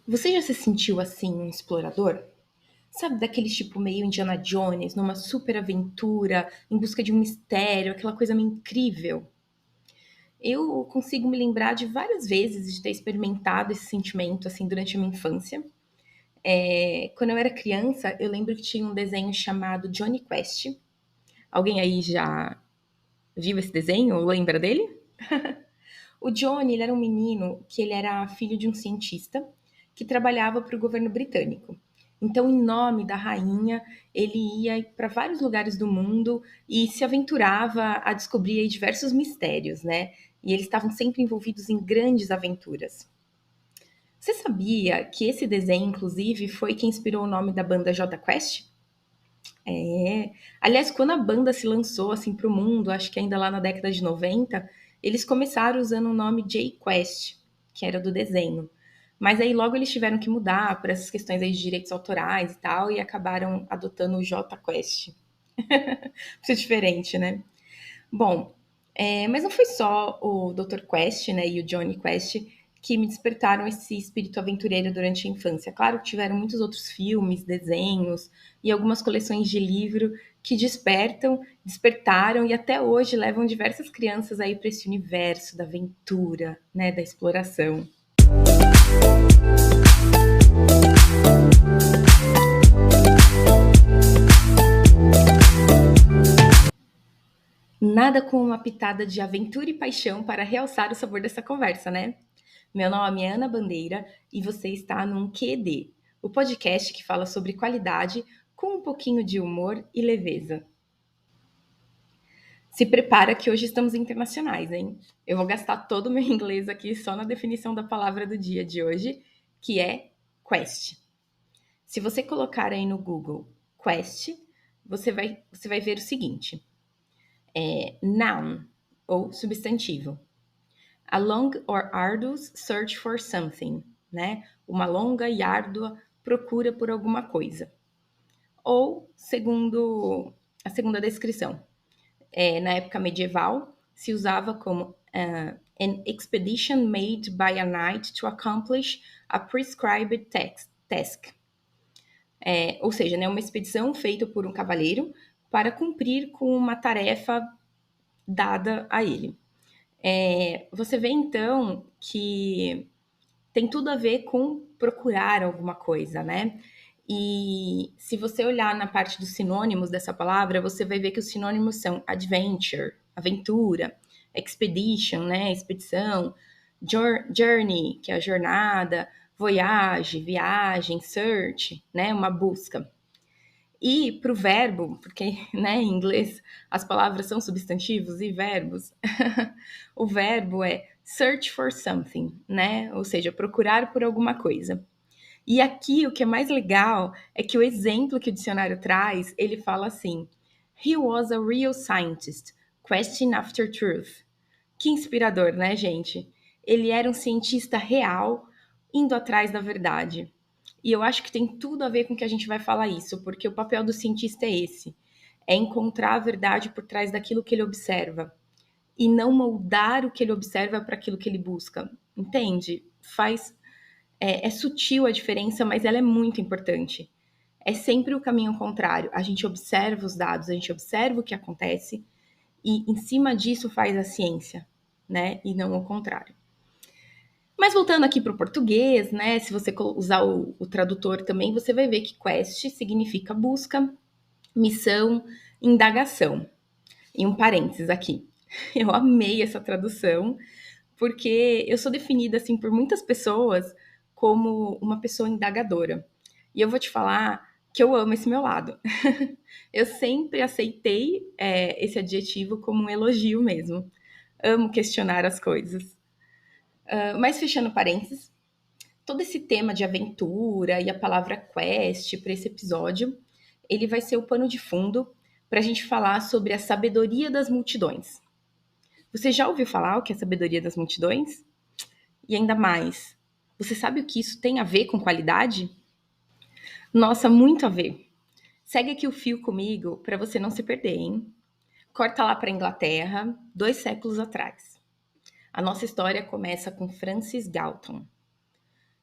Você já se sentiu assim, um explorador? Sabe, daquele tipo meio Indiana Jones, numa super aventura, em busca de um mistério, aquela coisa meio incrível? Eu consigo me lembrar de várias vezes de ter experimentado esse sentimento assim durante a minha infância. Quando eu era criança, eu lembro que tinha um desenho chamado Johnny Quest. Alguém aí já viu esse desenho ou lembra dele? O Johnny, ele era um menino que ele era filho de um cientista que trabalhava para o governo britânico. Então, em nome da rainha, ele ia para vários lugares do mundo e se aventurava a descobrir aí diversos mistérios, né? E eles estavam sempre envolvidos em grandes aventuras. Você sabia que esse desenho, inclusive, foi quem inspirou o nome da banda Jota Quest? É. Aliás, quando a banda se lançou assim para o mundo, acho que ainda lá na década de 90, eles começaram usando o nome J-Quest, que era do desenho. Mas aí logo eles tiveram que mudar por essas questões aí de direitos autorais e tal, e acabaram adotando o J-Quest. Isso é diferente, né? Bom, mas não foi só o Dr. Quest, né, e o Johnny Quest que me despertaram esse espírito aventureiro durante a infância. Claro que tiveram muitos outros filmes, desenhos e algumas coleções de livro que despertaram e até hoje levam diversas crianças aí para esse universo da aventura, né, da exploração. Nada com uma pitada de aventura e paixão para realçar o sabor dessa conversa, né? Meu nome é Ana Bandeira e você está num QD, o podcast que fala sobre qualidade com um pouquinho de humor e leveza. Se prepara que hoje estamos internacionais, hein? Eu vou gastar todo o meu inglês aqui só na definição da palavra do dia de hoje, que é quest. Se você colocar aí no Google quest, você vai ver o seguinte: noun, ou substantivo. A long or arduous search for something, né? Uma longa e árdua procura por alguma coisa. Ou, segundo a segunda descrição, na época medieval, se usava como an expedition made by a knight to accomplish a prescribed task. Ou seja, né, uma expedição feita por um cavaleiro para cumprir com uma tarefa dada a ele. Você vê então que tem tudo a ver com procurar alguma coisa, né? E se você olhar na parte dos sinônimos dessa palavra, você vai ver que os sinônimos são adventure, aventura, expedition, né, expedição, journey, que é a jornada, voyage, viagem, search, né, uma busca. E para o verbo, porque né, em inglês as palavras são substantivos e verbos, o verbo é search for something, né? Ou seja, procurar por alguma coisa. E aqui o que é mais legal é que o exemplo que o dicionário traz, ele fala assim: He was a real scientist, questing after truth. Que inspirador, né, gente? Ele era um cientista real, indo atrás da verdade. E eu acho que tem tudo a ver com o que a gente vai falar isso, porque o papel do cientista é esse: é encontrar a verdade por trás daquilo que ele observa e não moldar o que ele observa para aquilo que ele busca. Entende? É sutil a diferença, mas ela é muito importante. É sempre o caminho contrário. A gente observa os dados, a gente observa o que acontece e em cima disso faz a ciência, né? E não o contrário. Mas voltando aqui para o português, né? Se você usar o tradutor também, você vai ver que quest significa busca, missão, indagação. E um parênteses aqui. Eu amei essa tradução, porque eu sou definida assim por muitas pessoas como uma pessoa indagadora. E eu vou te falar que eu amo esse meu lado. Eu sempre aceitei esse adjetivo como um elogio mesmo. Amo questionar as coisas. Mas fechando parênteses, todo esse tema de aventura e a palavra quest para esse episódio, ele vai ser o pano de fundo para a gente falar sobre a sabedoria das multidões. Você já ouviu falar o que é a sabedoria das multidões? E ainda mais, você sabe o que isso tem a ver com qualidade? Nossa, muito a ver. Segue aqui o fio comigo para você não se perder, hein? Corta lá para a Inglaterra, 2 séculos atrás. A nossa história começa com Francis Galton.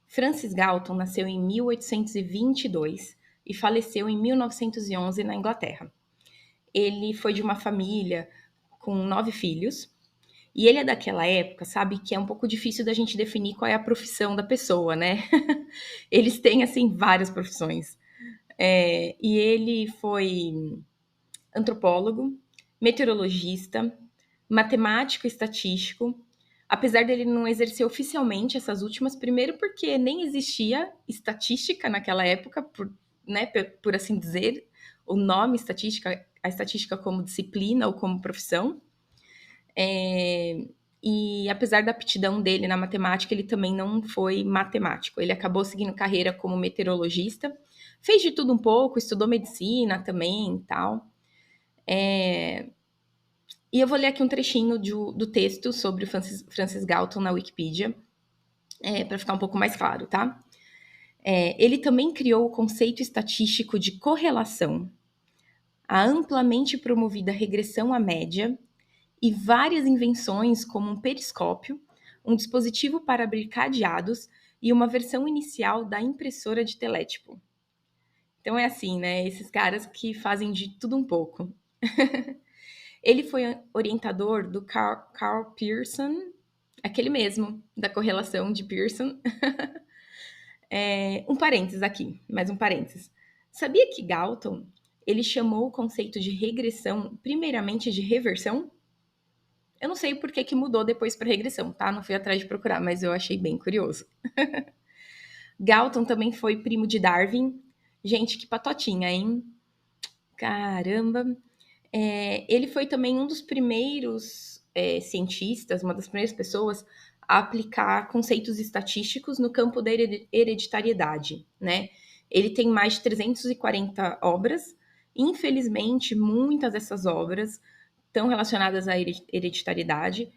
Francis Galton nasceu em 1822 e faleceu em 1911 na Inglaterra. Ele foi de uma família com 9 filhos, e ele é daquela época, sabe, que é um pouco difícil da gente definir qual é a profissão da pessoa, né? Eles têm, assim, várias profissões. E ele foi antropólogo, meteorologista, matemático e estatístico. Apesar dele não exercer oficialmente essas últimas, primeiro porque nem existia estatística naquela época, por assim dizer, o nome estatística, a estatística como disciplina ou como profissão. E apesar da aptidão dele na matemática, ele também não foi matemático. Ele acabou seguindo carreira como meteorologista, fez de tudo um pouco, estudou medicina também e tal. E eu vou ler aqui um trechinho do texto sobre o Francis Galton na Wikipedia, para ficar um pouco mais claro, tá? Ele também criou o conceito estatístico de correlação, a amplamente promovida regressão à média e várias invenções como um periscópio, um dispositivo para abrir cadeados e uma versão inicial da impressora de telétipo. Então é assim, né? Esses caras que fazem de tudo um pouco. Ele foi orientador do Carl Pearson, aquele mesmo, da correlação de Pearson. Um parênteses aqui, mais um parênteses. Sabia que Galton, ele chamou o conceito de regressão primeiramente de reversão? Eu não sei por que mudou depois para regressão, tá? Não fui atrás de procurar, mas eu achei bem curioso. Galton também foi primo de Darwin. Gente, que patotinha, hein? Caramba! Ele foi também um dos primeiros cientistas, uma das primeiras pessoas a aplicar conceitos estatísticos no campo da hereditariedade, né? Ele tem mais de 340 obras. Infelizmente, muitas dessas obras estão relacionadas à hereditariedade,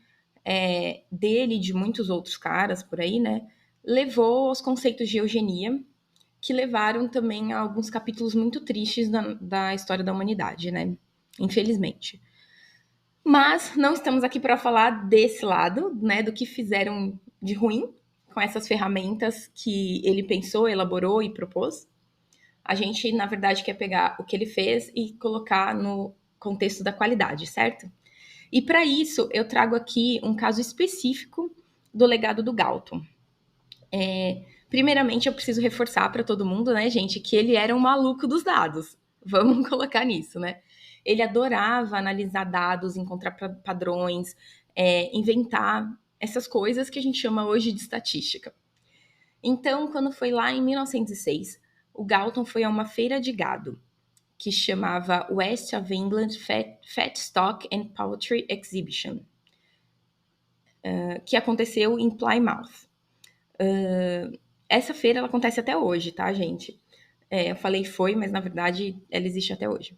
dele e de muitos outros caras por aí, né? Levou aos conceitos de eugenia, que levaram também a alguns capítulos muito tristes da história da humanidade, né? Infelizmente. Mas não estamos aqui para falar desse lado, né? Do que fizeram de ruim com essas ferramentas que ele pensou, elaborou e propôs. A gente, na verdade, quer pegar o que ele fez e colocar no contexto da qualidade, certo? E para isso, eu trago aqui um caso específico do legado do Galton. Primeiramente, eu preciso reforçar para todo mundo, né, gente, que ele era um maluco dos dados. Vamos colocar nisso, né? Ele adorava analisar dados, encontrar padrões, inventar essas coisas que a gente chama hoje de estatística. Então, quando foi lá em 1906, o Galton foi a uma feira de gado, que chamava West of England Fat Stock and Poultry Exhibition, que aconteceu em Plymouth. Essa feira ela acontece até hoje, tá, gente? Eu falei foi, mas na verdade ela existe até hoje.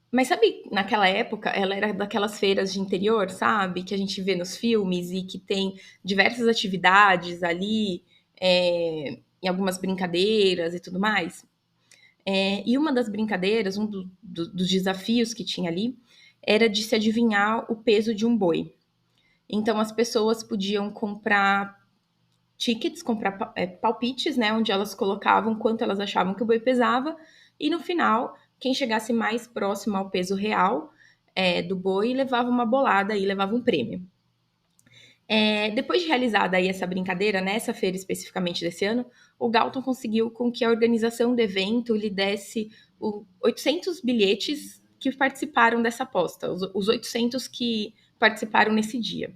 Mas sabe, naquela época, ela era daquelas feiras de interior, sabe? Que a gente vê nos filmes e que tem diversas atividades ali, e algumas brincadeiras e tudo mais. E uma das brincadeiras, dos desafios que tinha ali, era de se adivinhar o peso de um boi. Então as pessoas podiam comprar tickets, comprar palpites, né, onde elas colocavam quanto elas achavam que o boi pesava, e no final, quem chegasse mais próximo ao peso real do boi levava uma bolada e levava um prêmio. Depois de realizada aí essa brincadeira, nessa feira especificamente desse ano, o Galton conseguiu com que a organização do evento lhe desse 800 bilhetes que participaram dessa aposta, os 800 que participaram nesse dia.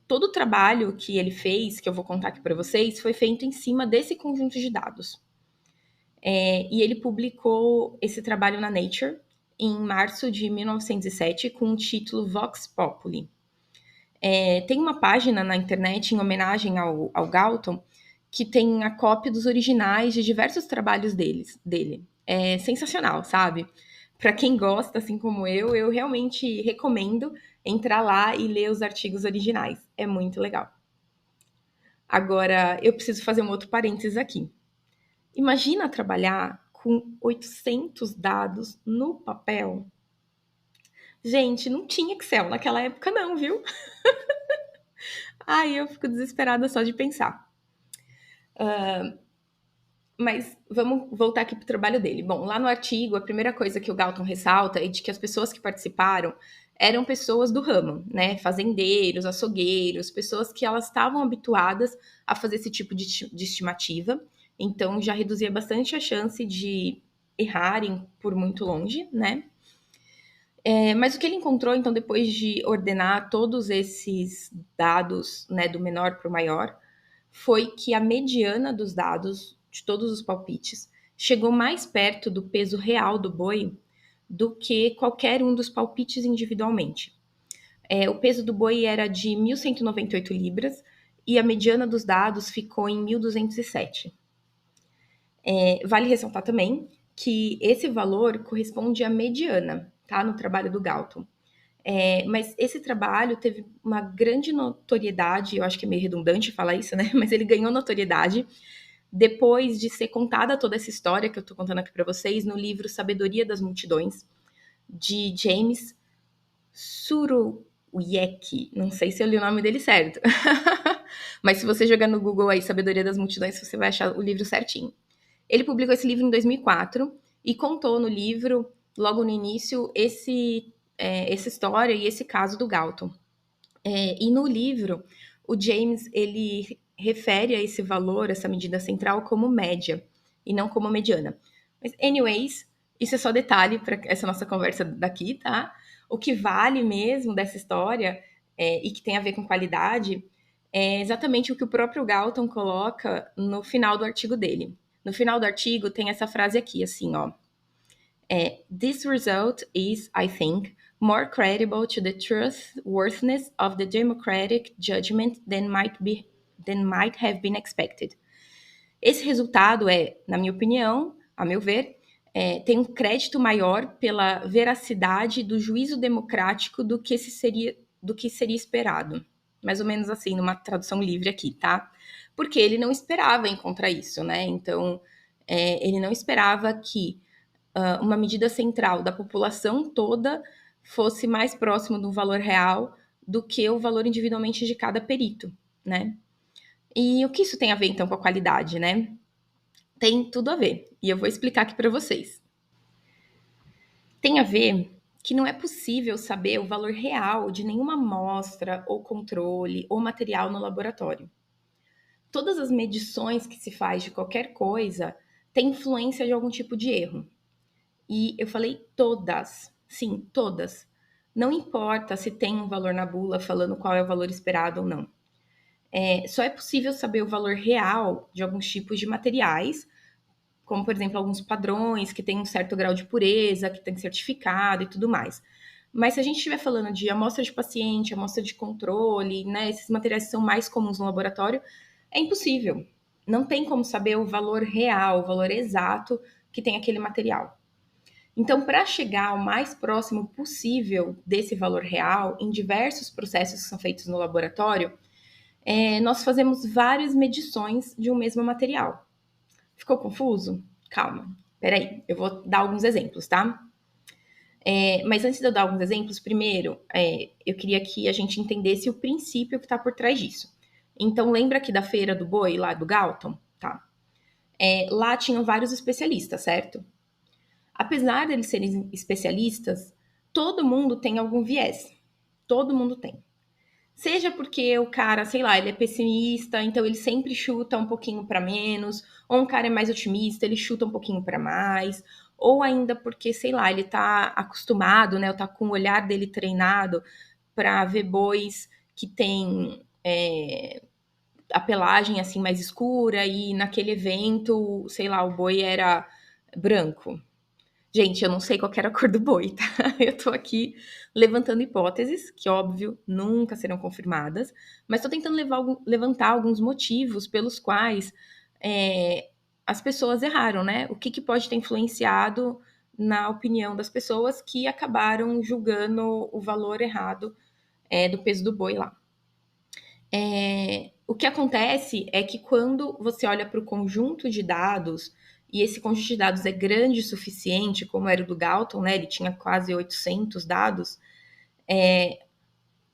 Todo o trabalho que ele fez, que eu vou contar aqui para vocês, foi feito em cima desse conjunto de dados. E ele publicou esse trabalho na Nature em março de 1907 com o título Vox Populi. Tem uma página na internet em homenagem ao Galton que tem a cópia dos originais de diversos trabalhos dele. É sensacional, sabe? Para quem gosta, assim como eu realmente recomendo entrar lá e ler os artigos originais. É muito legal. Agora, eu preciso fazer um outro parênteses aqui. Imagina trabalhar com 800 dados no papel. Gente, não tinha Excel naquela época não, viu? Ai, eu fico desesperada só de pensar. Mas vamos voltar aqui para o trabalho dele. Bom, lá no artigo, a primeira coisa que o Galton ressalta é de que as pessoas que participaram eram pessoas do ramo, né? Fazendeiros, açougueiros, pessoas que elas estavam habituadas a fazer esse tipo de estimativa. Então, já reduzia bastante a chance de errarem por muito longe, né? Mas o que ele encontrou, então, depois de ordenar todos esses dados, né, do menor para o maior, foi que a mediana dos dados de todos os palpites chegou mais perto do peso real do boi do que qualquer um dos palpites individualmente. O peso do boi era de 1.198 libras e a mediana dos dados ficou em 1.207. Vale ressaltar também que esse valor corresponde à mediana, tá? No trabalho do Galton. Mas esse trabalho teve uma grande notoriedade, eu acho que é meio redundante falar isso, né? Mas ele ganhou notoriedade depois de ser contada toda essa história que eu estou contando aqui para vocês no livro Sabedoria das Multidões, de James Surowiecki. Não sei se eu li o nome dele certo. Mas se você jogar no Google aí Sabedoria das Multidões, você vai achar o livro certinho. Ele publicou esse livro em 2004 e contou no livro, logo no início, essa história e esse caso do Galton. E no livro, o James, ele refere a esse valor, essa medida central, como média, e não como mediana. Mas, anyways, isso é só detalhe para essa nossa conversa daqui, tá? O que vale mesmo dessa história, e que tem a ver com qualidade, é exatamente o que o próprio Galton coloca no final do artigo dele. No final do artigo tem essa frase aqui, assim, ó. This result is, I think, more credible to the trustworthiness of the democratic judgment than might have been expected. Esse resultado na minha opinião, a meu ver, tem um crédito maior pela veracidade do juízo democrático do que seria esperado. Mais ou menos assim, numa tradução livre aqui, tá? Porque ele não esperava encontrar isso, né? Então, ele não esperava que uma medida central da população toda fosse mais próximo do valor real do que o valor individualmente de cada perito, né? E o que isso tem a ver, então, com a qualidade, né? Tem tudo a ver, e eu vou explicar aqui para vocês. Tem a ver que não é possível saber o valor real de nenhuma amostra ou controle ou material no laboratório. Todas as medições que se faz de qualquer coisa têm influência de algum tipo de erro. E eu falei todas, sim, todas. Não importa se tem um valor na bula falando qual é o valor esperado ou não. Só é possível saber o valor real de alguns tipos de materiais, como, por exemplo, alguns padrões que têm um certo grau de pureza, que tem certificado e tudo mais. Mas se a gente estiver falando de amostra de paciente, amostra de controle, né, esses materiais que são mais comuns no laboratório, é impossível. Não tem como saber o valor real, o valor exato que tem aquele material. Então, para chegar ao mais próximo possível desse valor real, em diversos processos que são feitos no laboratório, nós fazemos várias medições de um mesmo material. Ficou confuso? Calma, peraí, eu vou dar alguns exemplos, tá? Mas antes de eu dar alguns exemplos, primeiro, eu queria que a gente entendesse o princípio que está por trás disso. Então, lembra aqui da feira do boi, lá do Galton? Tá. Lá tinham vários especialistas, certo? Apesar deles serem especialistas, todo mundo tem algum viés. Todo mundo tem. Seja porque o cara, sei lá, ele é pessimista, então ele sempre chuta um pouquinho para menos, ou um cara é mais otimista, ele chuta um pouquinho para mais, ou ainda porque, sei lá, ele tá acostumado, né, ou tá com o olhar dele treinado para ver bois que tem a pelagem assim mais escura e naquele evento, sei lá, o boi era branco. Gente, eu não sei qual era a cor do boi, tá? Eu tô aqui levantando hipóteses, que, óbvio, nunca serão confirmadas, mas tô tentando levantar alguns motivos pelos quais as pessoas erraram, né? O que pode ter influenciado na opinião das pessoas que acabaram julgando o valor errado do peso do boi lá. O que acontece é que quando você olha para o conjunto de dados, e esse conjunto de dados é grande o suficiente, como era o do Galton, né? Ele tinha quase 800 dados.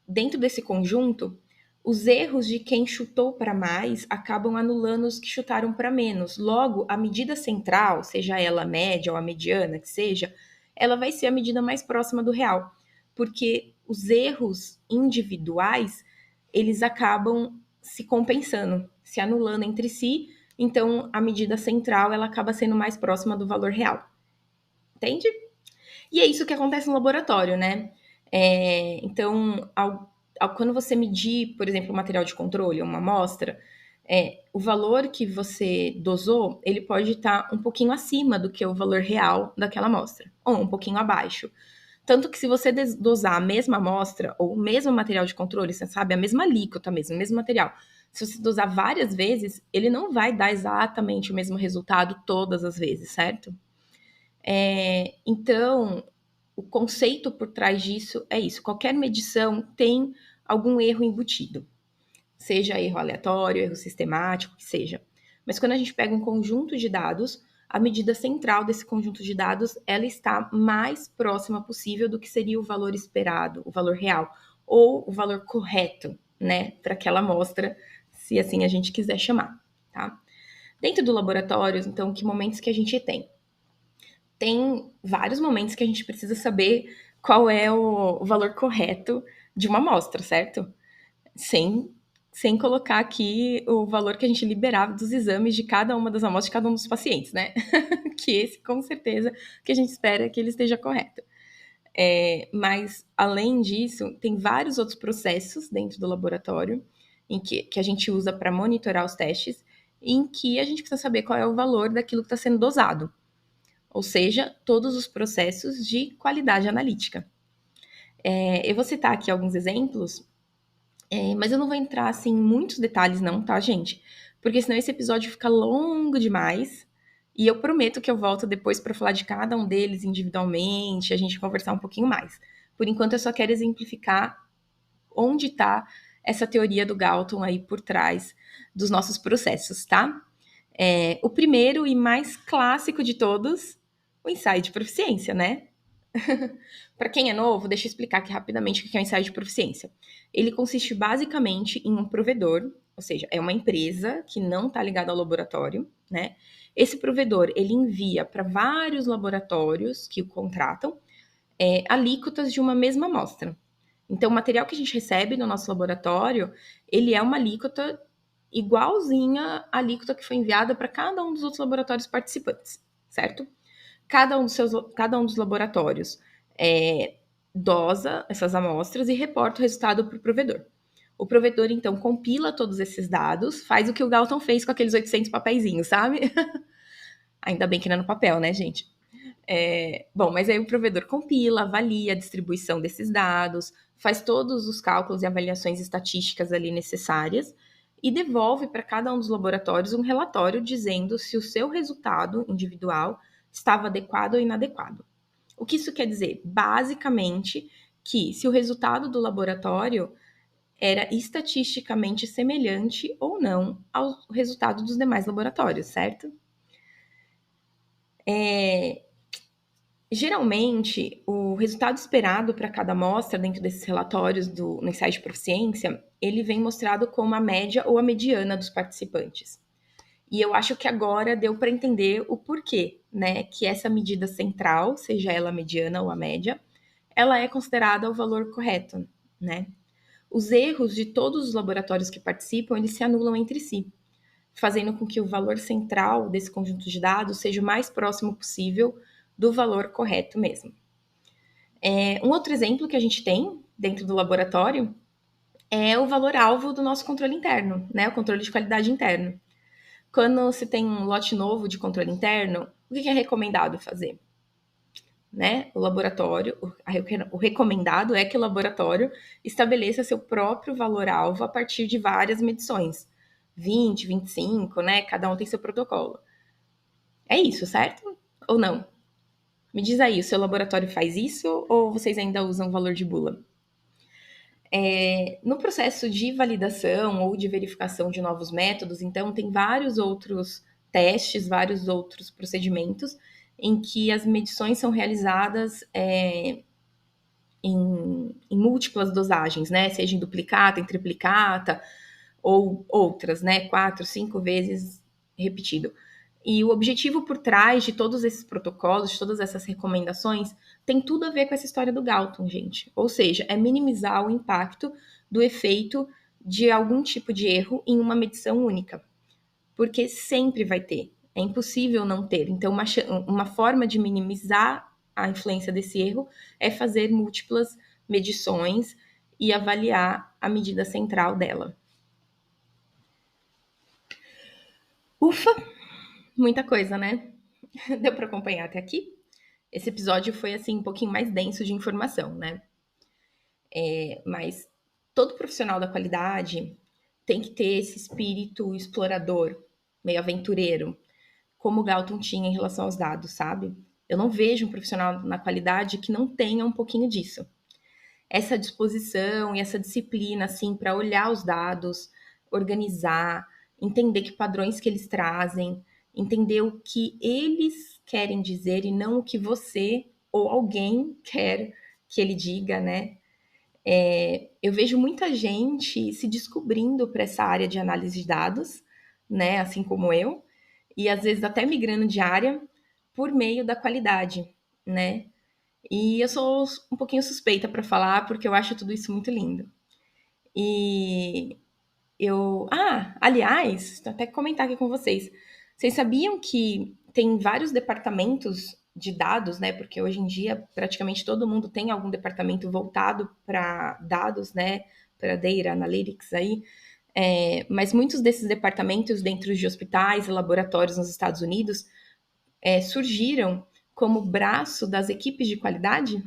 Dentro desse conjunto, Os erros de quem chutou para mais acabam anulando os que chutaram para menos. Logo, a medida central, seja ela a média ou a mediana, que seja, ela vai ser a medida mais próxima do real, porque os erros individuais, eles acabam se compensando, se anulando entre si, então a medida central, ela acaba sendo mais próxima do valor real. Entende? E é isso que acontece no laboratório, né? Então, quando você medir, por exemplo, o material de controle, uma amostra, o valor que você dosou, ele pode estar um pouquinho acima do que o valor real daquela amostra, ou um pouquinho abaixo. Tanto que se você dosar a mesma amostra, ou o mesmo material de controle, você sabe, a mesma alíquota mesmo, o mesmo material, se você dosar várias vezes, ele não vai dar exatamente o mesmo resultado todas as vezes, certo? Então, o conceito por trás disso é isso. Qualquer medição tem algum erro embutido. Seja erro aleatório, erro sistemático, que seja. Mas quando a gente pega um conjunto de dados, a medida central desse conjunto de dados, ela está mais próxima possível do que seria o valor esperado, o valor real, ou o valor correto, né, para aquela amostra, se assim a gente quiser chamar, tá? Dentro do laboratório, então, que momentos que a gente tem? Tem vários momentos que a gente precisa saber qual é o valor correto de uma amostra, certo? Sem colocar aqui o valor que a gente liberava dos exames de cada uma das amostras de cada um dos pacientes, né? Que esse, com certeza, que a gente espera que ele esteja correto. Mas, além disso, tem vários outros processos dentro do laboratório em que a gente usa para monitorar os testes, em que a gente precisa saber qual é o valor daquilo que está sendo dosado. Ou seja, todos os processos de qualidade analítica. Eu vou citar aqui alguns exemplos, mas eu não vou entrar assim, em muitos detalhes não, tá, gente? Porque senão esse episódio fica longo demais. E eu prometo que eu volto depois para falar de cada um deles individualmente, a gente conversar um pouquinho mais. Por enquanto, eu só quero exemplificar onde está essa teoria do Galton aí por trás dos nossos processos, tá? O primeiro e mais clássico de todos, o ensaio de proficiência, né? Para quem é novo, deixa eu explicar aqui rapidamente o que é o ensaio de proficiência. Ele consiste basicamente em um provedor, ou seja, é uma empresa que não está ligada ao laboratório, né? Esse provedor, ele envia para vários laboratórios que o contratam alíquotas de uma mesma amostra. Então, o material que a gente recebe no nosso laboratório, ele é uma alíquota igualzinha à alíquota que foi enviada para cada um dos outros laboratórios participantes, certo? Cada um dos laboratórios dosa essas amostras e reporta o resultado para o provedor. O provedor, então, compila todos esses dados, faz o que o Galton fez com aqueles 800 papeizinhos, sabe? Ainda bem que não é no papel, né, gente? Bom, mas aí o provedor compila, avalia a distribuição desses dados, faz todos os cálculos e avaliações estatísticas ali necessárias e devolve para cada um dos laboratórios um relatório dizendo se o seu resultado individual estava adequado ou inadequado. O que isso quer dizer? Basicamente, que se o resultado do laboratório era estatisticamente semelhante ou não ao resultado dos demais laboratórios, certo? Geralmente, o resultado esperado para cada amostra dentro desses relatórios no ensaio de proficiência, ele vem mostrado como a média ou a mediana dos participantes. E eu acho que agora deu para entender o porquê, né? Que essa medida central, seja ela a mediana ou a média, ela é considerada o valor correto, né? Os erros de todos os laboratórios que participam, eles se anulam entre si, fazendo com que o valor central desse conjunto de dados seja o mais próximo possível do valor correto mesmo. Um outro exemplo que a gente tem dentro do laboratório é o valor-alvo do nosso controle interno, né? O controle de qualidade interno. Quando se tem um lote novo de controle interno, o que é recomendado fazer? Né? O laboratório, o recomendado é que o laboratório estabeleça seu próprio valor-alvo a partir de várias medições. 20, 25, né? Cada um tem seu protocolo. É isso, certo? Ou não? Me diz aí, o seu laboratório faz isso ou vocês ainda usam valor de bula? No processo de validação ou de verificação de novos métodos, então, tem vários outros testes, vários outros procedimentos em que as medições são realizadas em múltiplas dosagens, né? Seja em duplicata, em triplicata, ou outras, né? 4, 5 vezes repetido. E o objetivo por trás de todos esses protocolos, de todas essas recomendações, tem tudo a ver com essa história do Galton, gente. Ou seja, é minimizar o impacto do efeito de algum tipo de erro em uma medição única. Porque sempre vai ter. É impossível não ter. Então, uma forma de minimizar a influência desse erro é fazer múltiplas medições e avaliar a medida central dela. Ufa! Muita coisa, né? Deu para acompanhar até aqui? Esse episódio foi, assim, um pouquinho mais denso de informação, né? Mas todo profissional da qualidade tem que ter esse espírito explorador, meio aventureiro, como o Galton tinha em relação aos dados, sabe? Eu não vejo um profissional na qualidade que não tenha um pouquinho disso. Essa disposição e essa disciplina, assim, para olhar os dados, organizar, entender que padrões que eles trazem, entender o que eles querem dizer e não o que você ou alguém quer que ele diga, né? Eu vejo muita gente se descobrindo para essa área de análise de dados, né? Assim como eu, e às vezes até migrando de área por meio da qualidade, né? E eu sou um pouquinho suspeita para falar, porque eu acho tudo isso muito lindo. E aliás, vou até comentar aqui com vocês. Vocês sabiam que tem vários departamentos de dados, né? Porque hoje em dia praticamente todo mundo tem algum departamento voltado para dados, né? Para data analytics aí. Mas muitos desses departamentos dentro de hospitais e laboratórios nos Estados Unidos surgiram como braço das equipes de qualidade.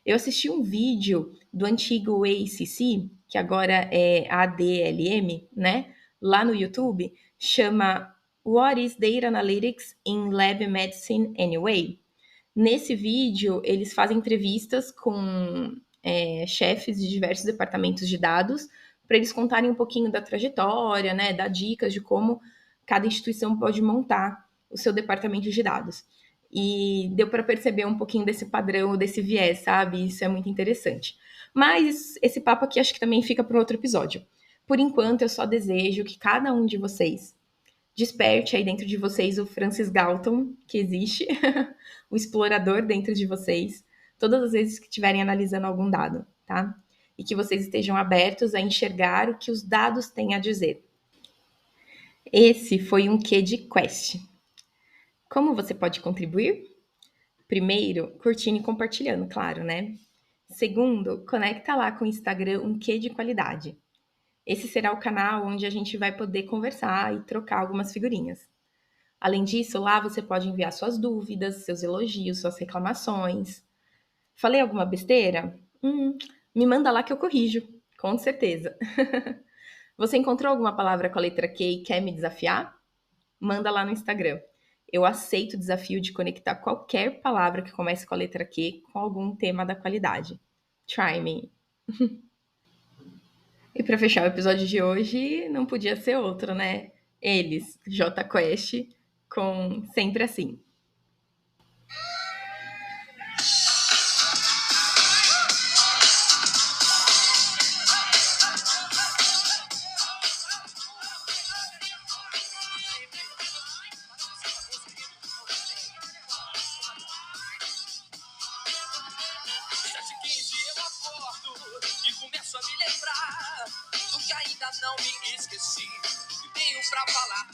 Eu assisti um vídeo do antigo ACC, que agora é ADLM, né? Lá no YouTube, chama What is Data Analytics in Lab Medicine Anyway? Nesse vídeo, eles fazem entrevistas com chefes de diversos departamentos de dados para eles contarem um pouquinho da trajetória, né? Dar dicas de como cada instituição pode montar o seu departamento de dados. E deu para perceber um pouquinho desse padrão, desse viés, sabe? Isso é muito interessante. Mas esse papo aqui acho que também fica para um outro episódio. Por enquanto, eu só desejo que cada um de vocês desperte aí dentro de vocês o Francis Galton, que existe, o explorador dentro de vocês, todas as vezes que estiverem analisando algum dado, tá? E que vocês estejam abertos a enxergar o que os dados têm a dizer. Esse foi um quê de Quest. Como você pode contribuir? Primeiro, curtindo e compartilhando, claro, né? Segundo, conecta lá com o Instagram um quê de qualidade. Esse será o canal onde a gente vai poder conversar e trocar algumas figurinhas. Além disso, lá você pode enviar suas dúvidas, seus elogios, suas reclamações. Falei alguma besteira? Me manda lá que eu corrijo, com certeza. Você encontrou alguma palavra com a letra Q e quer me desafiar? Manda lá no Instagram. Eu aceito o desafio de conectar qualquer palavra que comece com a letra Q com algum tema da qualidade. Try me. E para fechar o episódio de hoje, não podia ser outro, né? Eles, J Quest, com sempre assim. E começo a me lembrar do que ainda não me esqueci. E tenho pra falar